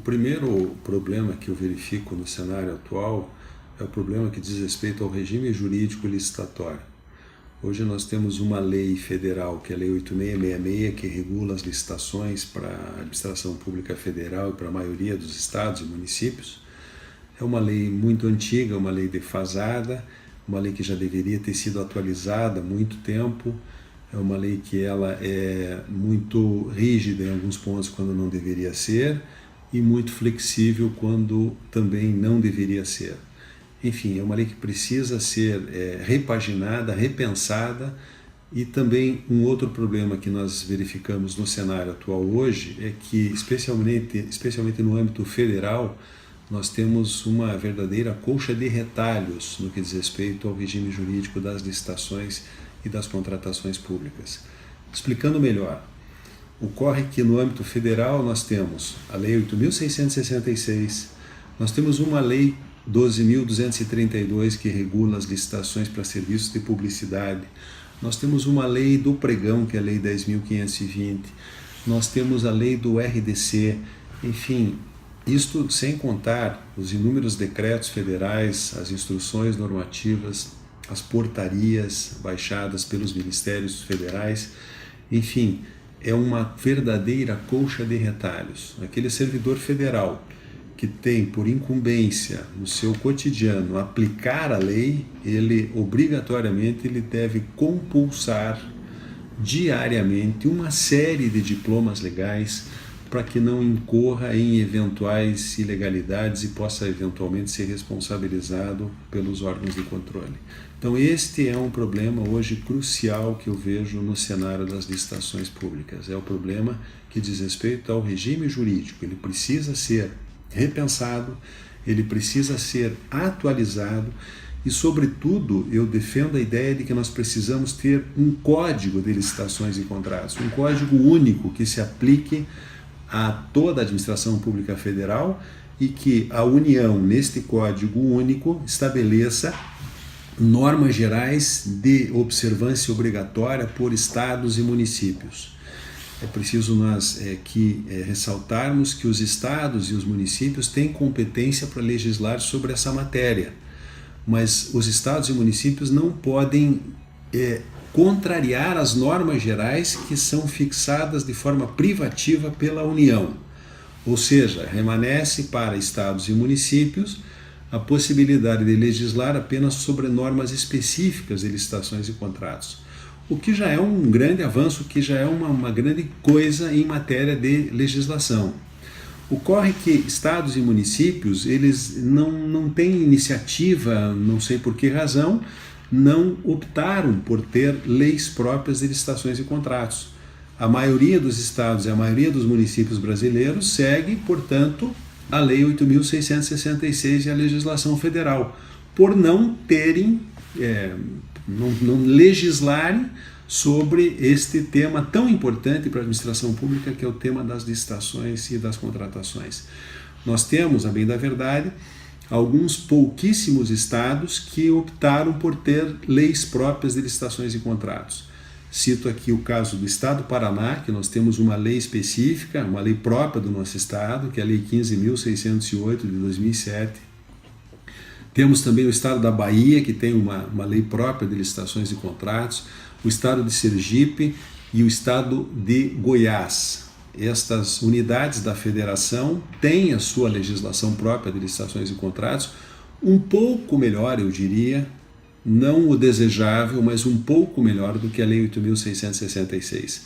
primeiro problema que eu verifico no cenário atual é o problema que diz respeito ao regime jurídico licitatório. Hoje nós temos uma lei federal, que é a Lei 8666, que regula as licitações para a administração pública federal e para a maioria dos estados e municípios. É uma lei muito antiga, uma lei defasada, uma lei que já deveria ter sido atualizada há muito tempo. É uma lei que ela é muito rígida em alguns pontos quando não deveria ser e muito flexível quando também não deveria ser. Enfim, é uma lei que precisa ser repaginada, repensada. E também um outro problema que nós verificamos no cenário atual hoje é que, especialmente no âmbito federal, nós temos uma verdadeira colcha de retalhos no que diz respeito ao regime jurídico das licitações e das contratações públicas. Explicando melhor, ocorre que no âmbito federal nós temos a Lei 8.666, nós temos uma Lei 12.232 que regula as licitações para serviços de publicidade, nós temos uma lei do pregão, que é a Lei 10.520, nós temos a lei do RDC, enfim, isto sem contar os inúmeros decretos federais, as instruções normativas, as portarias baixadas pelos ministérios federais, enfim, é uma verdadeira colcha de retalhos. Aquele servidor federal que tem por incumbência no seu cotidiano aplicar a lei, ele obrigatoriamente deve compulsar diariamente uma série de diplomas legais para que não incorra em eventuais ilegalidades e possa eventualmente ser responsabilizado pelos órgãos de controle. Então este é um problema hoje crucial que eu vejo no cenário das licitações públicas. É o problema que diz respeito ao regime jurídico. Ele precisa ser repensado, ele precisa ser atualizado e, sobretudo, eu defendo a ideia de que nós precisamos ter um código de licitações e contratos, um código único que se aplique a toda a administração pública federal e que a União, neste código único, estabeleça normas gerais de observância obrigatória por estados e municípios. É preciso nós ressaltarmos que os estados e os municípios têm competência para legislar sobre essa matéria, mas os estados e municípios não podem contrariar as normas gerais que são fixadas de forma privativa pela União. Ou seja, remanesce para estados e municípios a possibilidade de legislar apenas sobre normas específicas de licitações e contratos, o que já é um grande avanço, o que já é uma grande coisa em matéria de legislação. Ocorre que estados e municípios, eles não têm iniciativa, não sei por que razão, não optaram por ter leis próprias de licitações e contratos. A maioria dos estados e a maioria dos municípios brasileiros segue, portanto, a Lei 8.666 e a legislação federal, por não terem, não legislarem sobre este tema tão importante para a administração pública, que é o tema das licitações e das contratações. Nós temos, a bem da verdade, alguns pouquíssimos estados que optaram por ter leis próprias de licitações e contratos. Cito aqui o caso do estado do Paraná, que nós temos uma lei específica, uma lei própria do nosso estado, que é a Lei 15.608 de 2007. Temos também o estado da Bahia, que tem uma lei própria de licitações e contratos, o estado de Sergipe e o estado de Goiás. Estas unidades da federação têm a sua legislação própria de licitações e contratos, um pouco melhor, eu diria, não o desejável, mas um pouco melhor do que a Lei 8.666.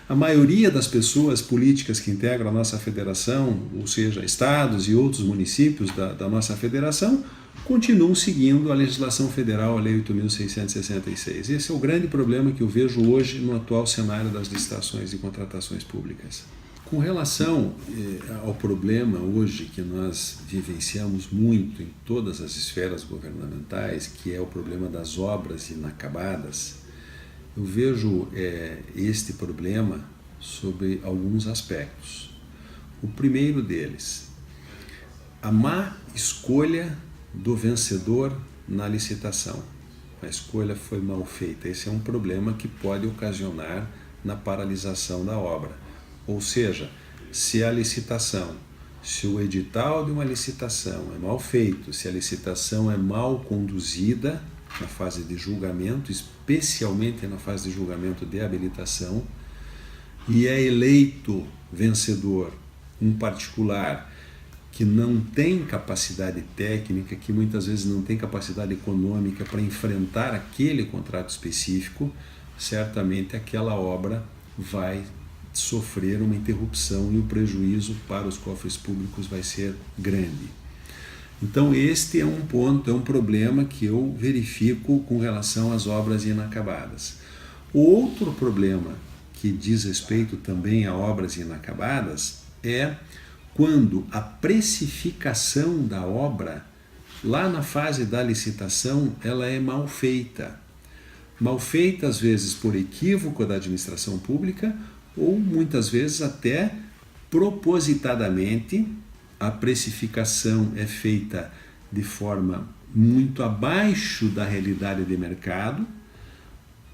A maioria das pessoas políticas que integram a nossa federação, ou seja, estados e outros municípios da nossa federação, continuam seguindo a legislação federal, a Lei 8.666. Esse é o grande problema que eu vejo hoje no atual cenário das licitações e contratações públicas. Com relação ao problema hoje que nós vivenciamos muito em todas as esferas governamentais, que é o problema das obras inacabadas, eu vejo este problema sobre alguns aspectos. O primeiro deles, a má escolha do vencedor na licitação. A escolha foi mal feita. Esse é um problema que pode ocasionar na paralisação da obra. Ou seja, se a licitação se o edital de uma licitação é mal feito, se a licitação é mal conduzida na fase de julgamento, especialmente na fase de julgamento de habilitação, e é eleito vencedor um particular que não tem capacidade técnica, que muitas vezes não tem capacidade econômica para enfrentar aquele contrato específico, certamente aquela obra vai sofrer uma interrupção e o prejuízo para os cofres públicos vai ser grande. Então este é um ponto, é um problema que eu verifico com relação às obras inacabadas. O outro problema que diz respeito também a obras inacabadas é quando a precificação da obra, lá na fase da licitação, ela é mal feita. Mal feita, às vezes, por equívoco da administração pública ou, muitas vezes, até propositadamente, a precificação é feita de forma muito abaixo da realidade de mercado,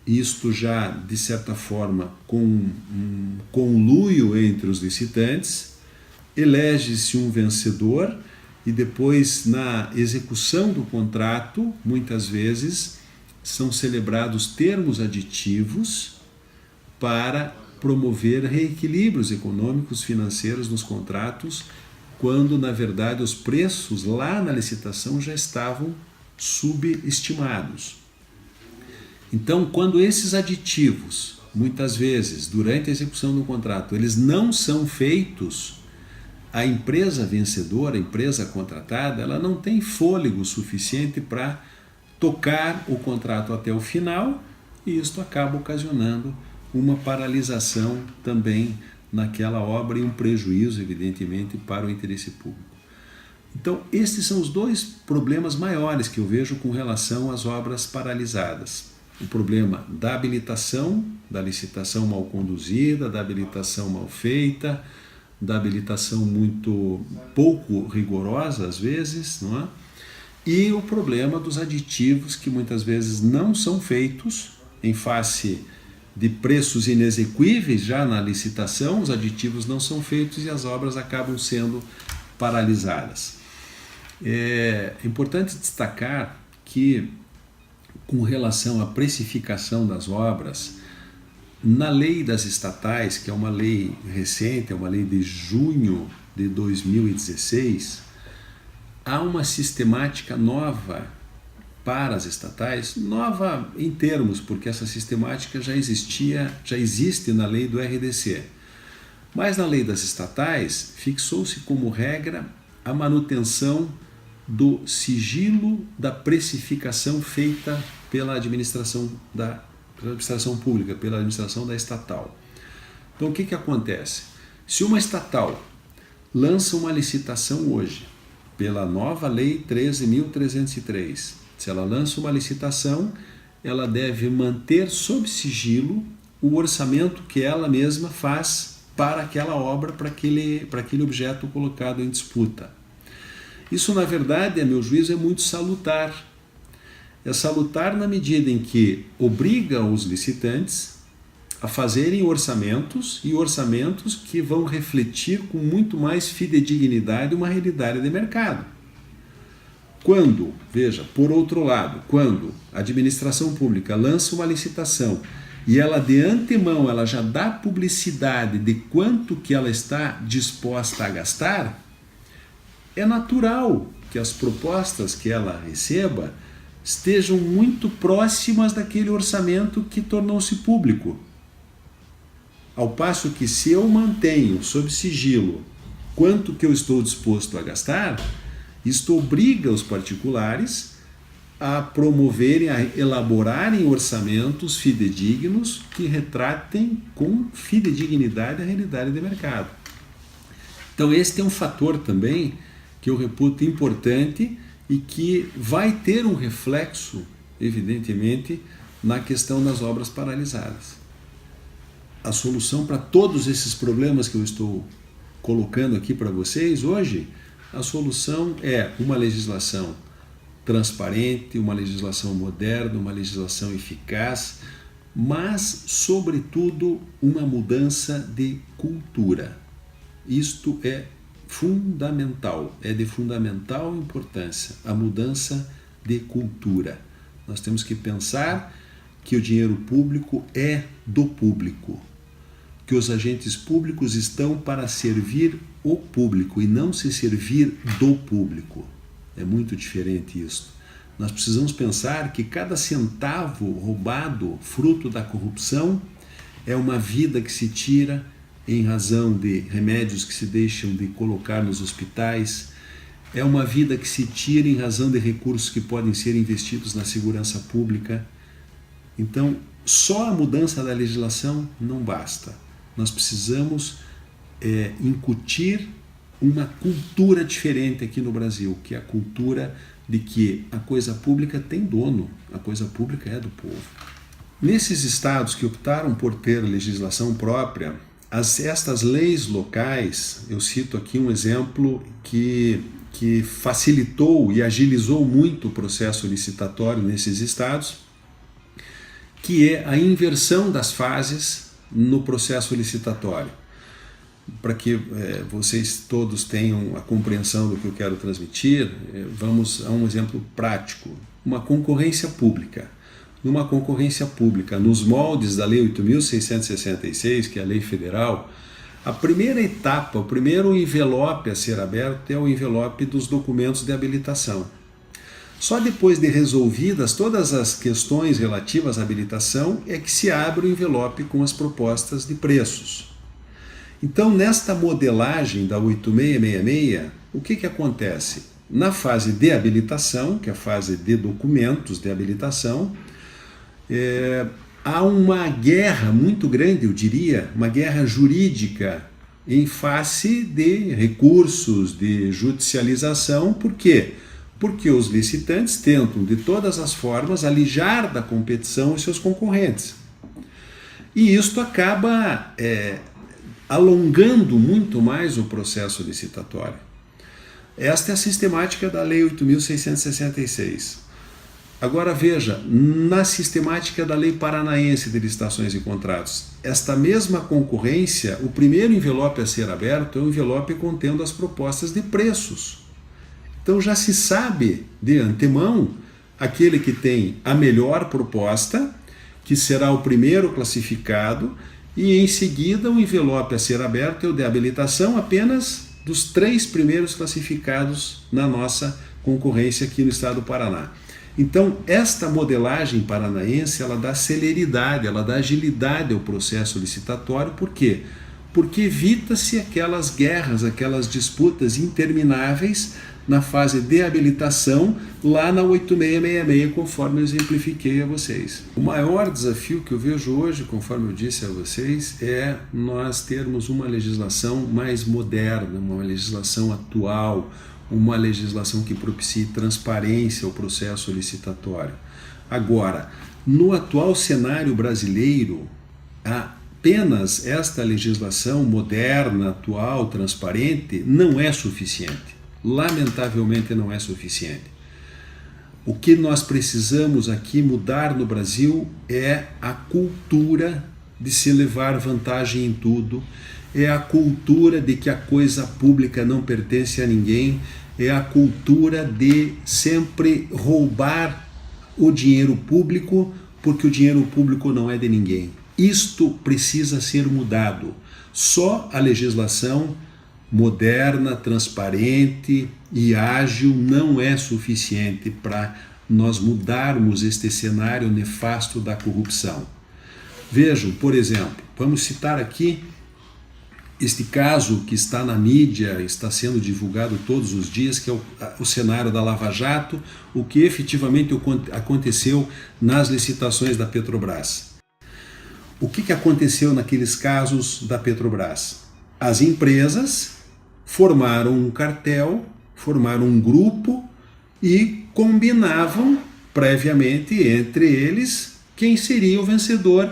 isto já, de certa forma, com um conluio entre os licitantes, elege-se um vencedor e depois, na execução do contrato, muitas vezes, são celebrados termos aditivos para promover reequilíbrios econômicos financeiros nos contratos, quando, na verdade, os preços lá na licitação já estavam subestimados. Então, quando esses aditivos, muitas vezes, durante a execução do contrato, eles não são feitos, a empresa vencedora, a empresa contratada, ela não tem fôlego suficiente para tocar o contrato até o final, e isto acaba ocasionando uma paralisação também naquela obra e um prejuízo, evidentemente, para o interesse público. Então, estes são os dois problemas maiores que eu vejo com relação às obras paralisadas. O problema da habilitação, da licitação mal conduzida, da habilitação mal feita, da habilitação muito pouco rigorosa, às vezes, não é? E o problema dos aditivos que muitas vezes não são feitos em face de preços inexequíveis já na licitação, os aditivos não são feitos e as obras acabam sendo paralisadas. É importante destacar que, com relação à precificação das obras, na lei das estatais, que é uma lei recente, é uma lei de junho de 2016, há uma sistemática nova para as estatais, nova em termos, porque essa sistemática já existe na lei do RDC. Mas na lei das estatais, fixou-se como regra a manutenção do sigilo da precificação feita pela administração pública, pela administração da estatal. Então o que acontece? Se uma estatal lança uma licitação hoje, pela nova lei 13.303, se ela lança uma licitação, ela deve manter sob sigilo o orçamento que ela mesma faz para aquela obra, para aquele objeto colocado em disputa. Isso, na verdade, a meu juízo, é muito salutar. É salutar na medida em que obriga os licitantes a fazerem orçamentos, e orçamentos que vão refletir com muito mais fidedignidade uma realidade de mercado. Quando, veja, por outro lado, quando a administração pública lança uma licitação e ela de antemão ela já dá publicidade de quanto que ela está disposta a gastar, é natural que as propostas que ela receba estejam muito próximas daquele orçamento que tornou-se público. Ao passo que, se eu mantenho sob sigilo quanto que eu estou disposto a gastar, isto obriga os particulares a promoverem, a elaborarem orçamentos fidedignos que retratem com fidedignidade a realidade de mercado. Então este é um fator também que eu reputo importante e que vai ter um reflexo, evidentemente, na questão das obras paralisadas. A solução para todos esses problemas que eu estou colocando aqui para vocês hoje, a solução é uma legislação transparente, uma legislação moderna, uma legislação eficaz, mas, sobretudo, uma mudança de cultura. Isto é fundamental, é de fundamental importância a mudança de cultura. Nós temos que pensar que o dinheiro público é do público, que os agentes públicos estão para servir o público e não se servir do público. É muito diferente isso. Nós precisamos pensar que cada centavo roubado, fruto da corrupção, é uma vida que se tira em razão de remédios que se deixam de colocar nos hospitais, é uma vida que se tira em razão de recursos que podem ser investidos na segurança pública. Então, só a mudança da legislação não basta. Nós precisamos incutir uma cultura diferente aqui no Brasil, que é a cultura de que a coisa pública tem dono, a coisa pública é do povo. Nesses estados que optaram por ter legislação própria, estas leis locais, eu cito aqui um exemplo que facilitou e agilizou muito o processo licitatório nesses estados, que é a inversão das fases no processo licitatório. Para que vocês todos tenham a compreensão do que eu quero transmitir, vamos a um exemplo prático. Uma concorrência pública. Numa concorrência pública, nos moldes da Lei 8.666, que é a lei federal, a primeira etapa, o primeiro envelope a ser aberto é o envelope dos documentos de habilitação. Só depois de resolvidas todas as questões relativas à habilitação é que se abre o envelope com as propostas de preços. Então, nesta modelagem da 8666, o que acontece? Na fase de habilitação, que é a fase de documentos de habilitação, há uma guerra muito grande, eu diria, uma guerra jurídica em face de recursos, de judicialização. Por quê? Porque os licitantes tentam, de todas as formas, alijar da competição os seus concorrentes. E isto acaba alongando muito mais o processo licitatório. Esta é a sistemática da Lei 8.666. Agora veja, na sistemática da Lei Paranaense de Licitações e Contratos, esta mesma concorrência, o primeiro envelope a ser aberto é o envelope contendo as propostas de preços. Então já se sabe de antemão aquele que tem a melhor proposta, que será o primeiro classificado, e em seguida o envelope a ser aberto é o de habilitação apenas dos 3 primeiros classificados na nossa concorrência aqui no estado do Paraná. Então, esta modelagem paranaense, ela dá celeridade, ela dá agilidade ao processo licitatório. Por quê? Porque evita-se aquelas guerras, aquelas disputas intermináveis na fase de habilitação, lá na 8666, conforme eu exemplifiquei a vocês. O maior desafio que eu vejo hoje, conforme eu disse a vocês, é nós termos uma legislação mais moderna, uma legislação atual, uma legislação que propicie transparência ao processo licitatório. Agora, no atual cenário brasileiro, apenas esta legislação moderna, atual, transparente, não é suficiente. Lamentavelmente não é suficiente. O que nós precisamos aqui mudar no Brasil é a cultura de se levar vantagem em tudo, é a cultura de que a coisa pública não pertence a ninguém, é a cultura de sempre roubar o dinheiro público, porque o dinheiro público não é de ninguém. Isto precisa ser mudado. Só a legislação moderna, transparente e ágil não é suficiente para nós mudarmos este cenário nefasto da corrupção. Vejam, por exemplo, vamos citar aqui este caso que está na mídia, está sendo divulgado todos os dias, que é o cenário da Lava Jato, o que efetivamente aconteceu nas licitações da Petrobras. O que aconteceu naqueles casos da Petrobras? As empresas formaram um cartel, formaram um grupo e combinavam previamente entre eles quem seria o vencedor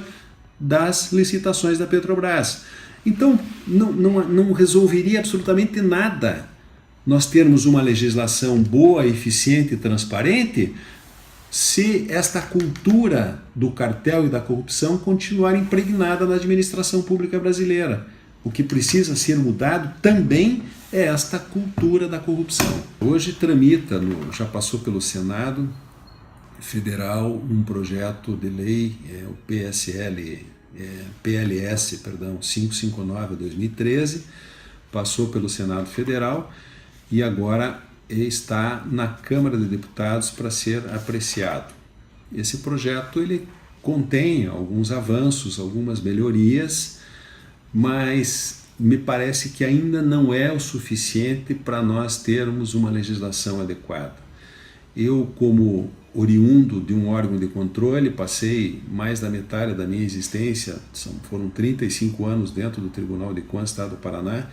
das licitações da Petrobras. Então, não resolveria absolutamente nada nós termos uma legislação boa, eficiente e transparente se esta cultura do cartel e da corrupção continuar impregnada na administração pública brasileira. O que precisa ser mudado também é esta cultura da corrupção. Hoje tramita, já passou pelo Senado Federal um projeto de lei, o PLS 559/2013, passou pelo Senado Federal e agora está na Câmara de Deputados para ser apreciado. Esse projeto ele contém alguns avanços, algumas melhorias, mas me parece que ainda não é o suficiente para nós termos uma legislação adequada. Eu, como oriundo de um órgão de controle, passei mais da metade da minha existência, foram 35 anos dentro do Tribunal de Contas do Estado do Paraná,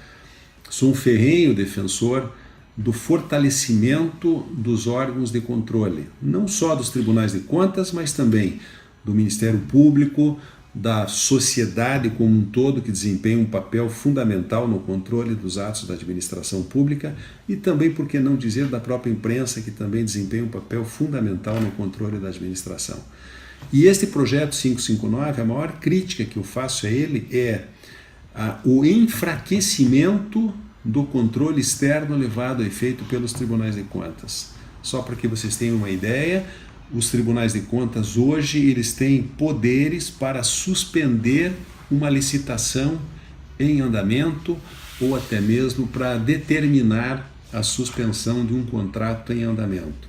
sou um ferrenho defensor do fortalecimento dos órgãos de controle, não só dos tribunais de contas, mas também do Ministério Público, da sociedade como um todo, que desempenha um papel fundamental no controle dos atos da administração pública, e também, por que não dizer, da própria imprensa, que também desempenha um papel fundamental no controle da administração. E este projeto 559, a maior crítica que eu faço a ele é o enfraquecimento do controle externo levado a efeito pelos tribunais de contas. Só para que vocês tenham uma ideia, os tribunais de contas hoje eles têm poderes para suspender uma licitação em andamento ou até mesmo para determinar a suspensão de um contrato em andamento.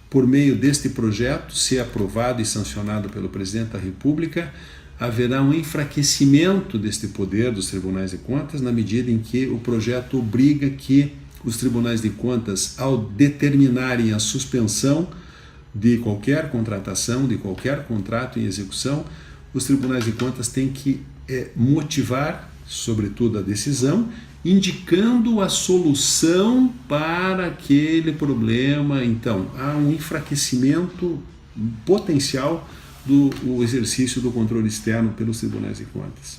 Por meio deste projeto, se aprovado e sancionado pelo Presidente da República, haverá um enfraquecimento deste poder dos tribunais de contas, na medida em que o projeto obriga que os tribunais de contas, ao determinarem a suspensão de qualquer contratação, de qualquer contrato em execução, os tribunais de contas têm que motivar, sobretudo, a decisão, indicando a solução para aquele problema. Então, há um enfraquecimento potencial do exercício do controle externo pelos tribunais de contas.